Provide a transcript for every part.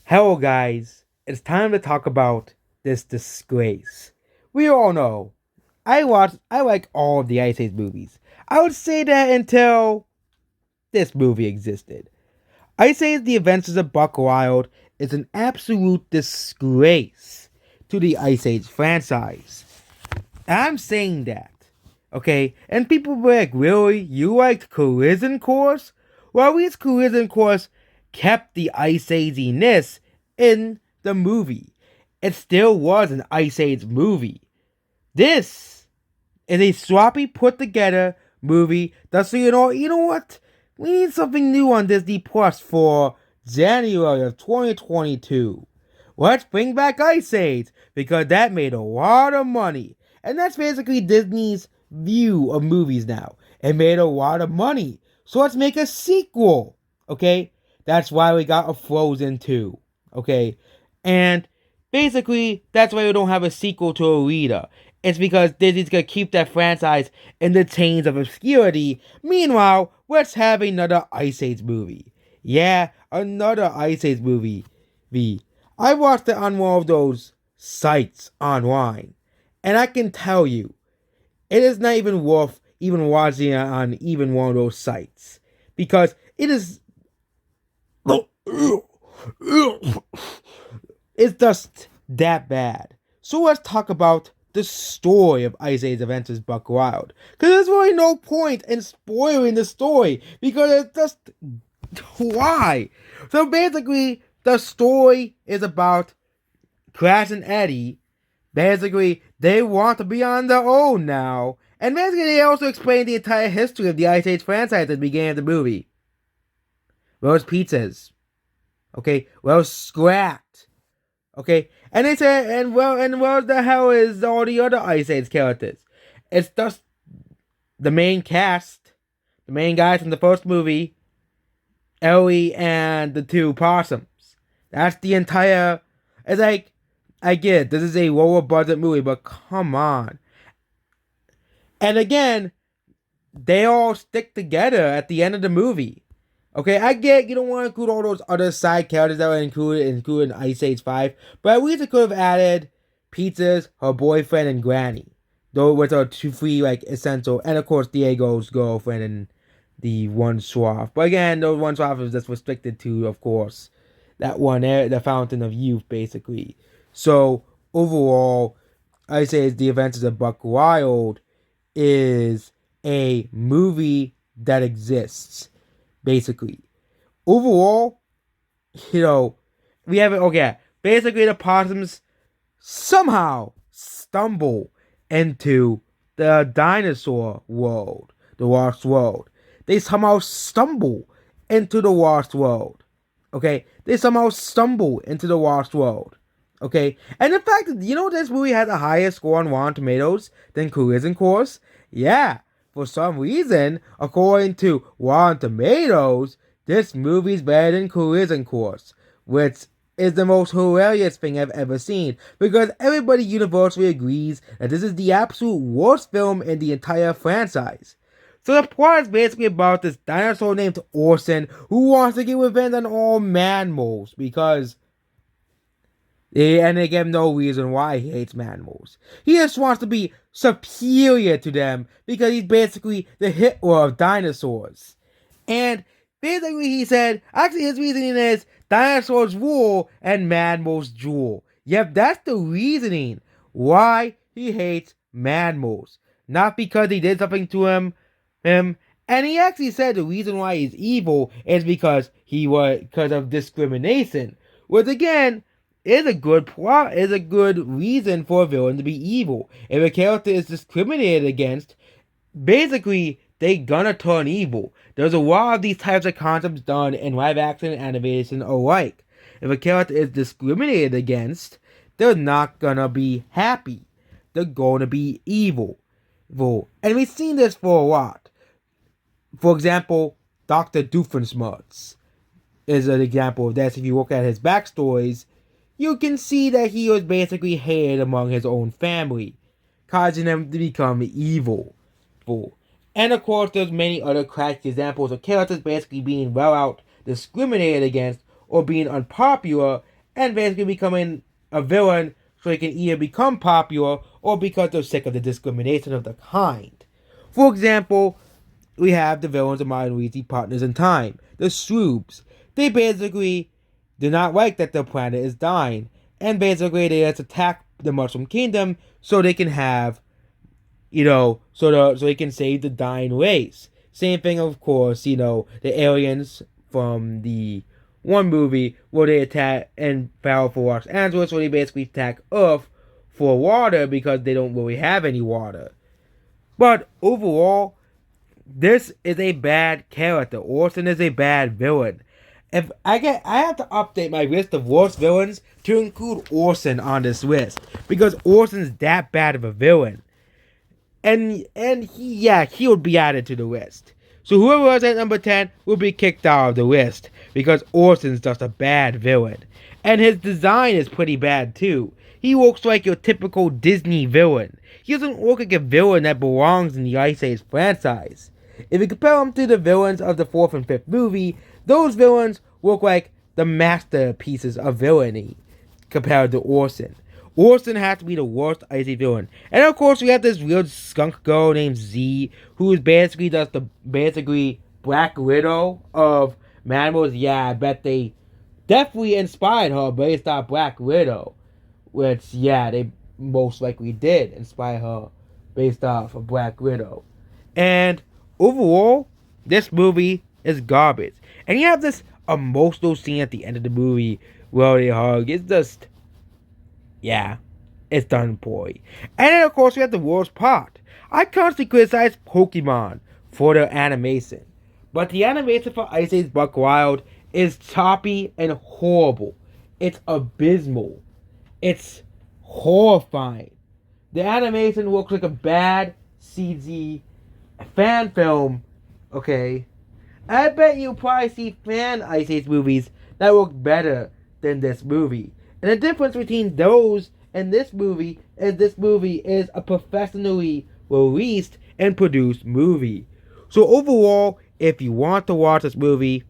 Hello, guys. It's time to talk about this disgrace. We all know I like all of the Ice Age movies. I would say that until this movie existed. Ice Age: The Adventures of Buck Wild is an absolute disgrace to the Ice Age franchise. And I'm saying that, okay? And people were like, really? You liked Collision Course? Well, at least Collision Course kept the Ice Age-ness in the movie. It still was an Ice Age movie. This is a sloppy put together movie that's, you know what? We need something new on Disney Plus for January of 2022. Let's bring back Ice Age because that made a lot of money. And that's basically Disney's view of movies now. It made a lot of money. So let's make a sequel. Okay? That's why we got a Frozen 2. Okay? And basically, that's why we don't have a sequel to Alita. It's because Disney's gonna keep that franchise in the chains of obscurity. Meanwhile, let's have another Ice Age movie. Yeah, another Ice Age movie. I watched it on one of those sites online, and I can tell you, it is not even worth even watching it on even one of those sites because it is. It's just that bad. So let's talk about the story of Ice Age Adventures Buck Wild. Because there's really no point in spoiling the story. Because it's just. Why? So basically, the story is about Crash and Eddie. Basically, they want to be on their own now. And basically, they also explain the entire history of the Ice Age franchise at the beginning of the movie. Where's Pizzas? Okay, where's Scrat? Okay, and they said, and what the hell is all the other Ice Age characters? It's just the main cast, the main guys from the first movie, Ellie and the two possums. That's the entire. It's like, I get it, this is a lower budget movie, but come on. And again, they all stick together at the end of the movie. Okay, I get you don't want to include all those other side characters that were included in Ice Age 5, but at least it could have added Pizzas, her boyfriend, and Granny. Those were the three essential, and of course Diego's girlfriend and the one swath. But again, those one swath was just restricted to, of course, that one, the Fountain of Youth, basically. So overall, Ice Age: The Adventures of Buck Wild is a movie that exists. Basically, overall, we have it. Okay, basically, the possums somehow stumble into the dinosaur world, the lost world. They somehow stumble into the lost world. Okay, they somehow stumble into the lost world. Okay, and in fact, this movie has a higher score on Rotten Tomatoes than Collision Course. Yeah, for some reason, according to Rotten Tomatoes, this movie's better than Collision Course, which is the most hilarious thing I've ever seen, because everybody universally agrees that this is the absolute worst film in the entire franchise. So the plot is basically about this dinosaur named Orson who wants to get revenge on all mammals because and they give no reason why he hates mammals. He just wants to be superior to them because he's basically the Hitler of dinosaurs. And basically he said, actually his reasoning is dinosaurs rule and mammals drool. Yep, that's the reasoning why he hates mammals. Not because he did something to him. And he actually said the reason why he's evil is because of discrimination. Which again, is a good plot, is a good reason for a villain to be evil. If a character is discriminated against, basically they gonna turn evil. There's a lot of these types of concepts done in live action and animation alike. If a character is discriminated against, they're not gonna be happy. They're gonna be evil. And we've seen this for a lot. For example, Dr. Doofenshmirtz is an example of this. If you look at his backstories, you can see that he was basically hated among his own family, causing them to become evil. And of course, there's many other cracked examples of characters basically being well out discriminated against or being unpopular and basically becoming a villain so he can either become popular or because they're sick of the discrimination of the kind. For example, we have the villains of Mario and Luigi Partners in Time, the Shroobs. They basically do not like that their planet is dying, and basically they just attack the Mushroom Kingdom so they can have, so they can save the dying race. Same thing, of course, the aliens from the one movie where they attack and battle for Los Angeles, where they basically attack Earth for water because they don't really have any water. But overall, this is a bad character. Orson is a bad villain. If I have to update my list of worst villains to include Orson on this list because Orson's that bad of a villain, and he would be added to the list. So whoever was at number 10 will be kicked out of the list because Orson's just a bad villain, and his design is pretty bad too. He looks like your typical Disney villain. He doesn't look like a villain that belongs in the Ice Age franchise. If you compare him to the villains of the 4th and 5th movie, those villains look like the masterpieces of villainy compared to Orson. Orson has to be the worst Ice Age villain. And of course we have this weird skunk girl named Z, who is basically just the Black Widow of Manimals. Yeah, I bet they definitely inspired her based on Black Widow. Which, yeah, they most likely did inspire her based off of Black Widow. And overall, this movie is garbage. And you have this emotional scene at the end of the movie where they hug. It's just, yeah, it's done poorly. And then, of course, we have the worst part. I constantly criticize Pokemon for their animation. But the animation for Ice Age Buck Wild is choppy and horrible. It's abysmal. It's horrifying. The animation looks like a bad CG fan film, okay? I bet you'll probably see fan Ice Age movies that look better than this movie. And the difference between those and this movie is a professionally released and produced movie. So overall, if you want to watch this movie,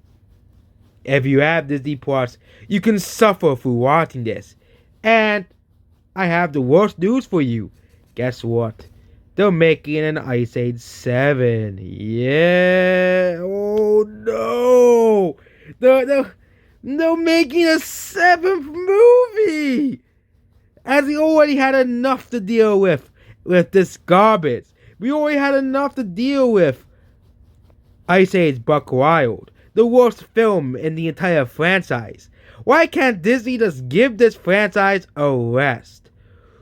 if you have Disney Plus, you can suffer through watching this. And I have the worst news for you. Guess what? They're making an Ice Age 7. Yeah. Oh no. They're making a 7th movie. As we already had enough to deal with this garbage. We already had enough to deal with Ice Age Buck Wild, the worst film in the entire franchise. Why can't Disney just give this franchise a rest?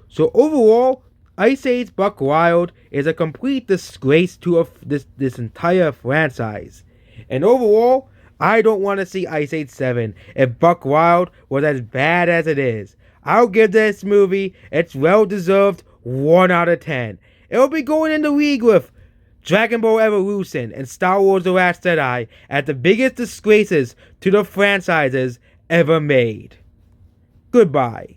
So overall, Ice Age Buck Wild is a complete disgrace to this entire franchise. And overall, I don't want to see Ice Age 7 if Buck Wild was as bad as it is. I'll give this movie its well-deserved 1 out of 10. It'll be going in the league with Dragon Ball Evolution and Star Wars The Last Jedi as the biggest disgraces to the franchises ever made. Goodbye.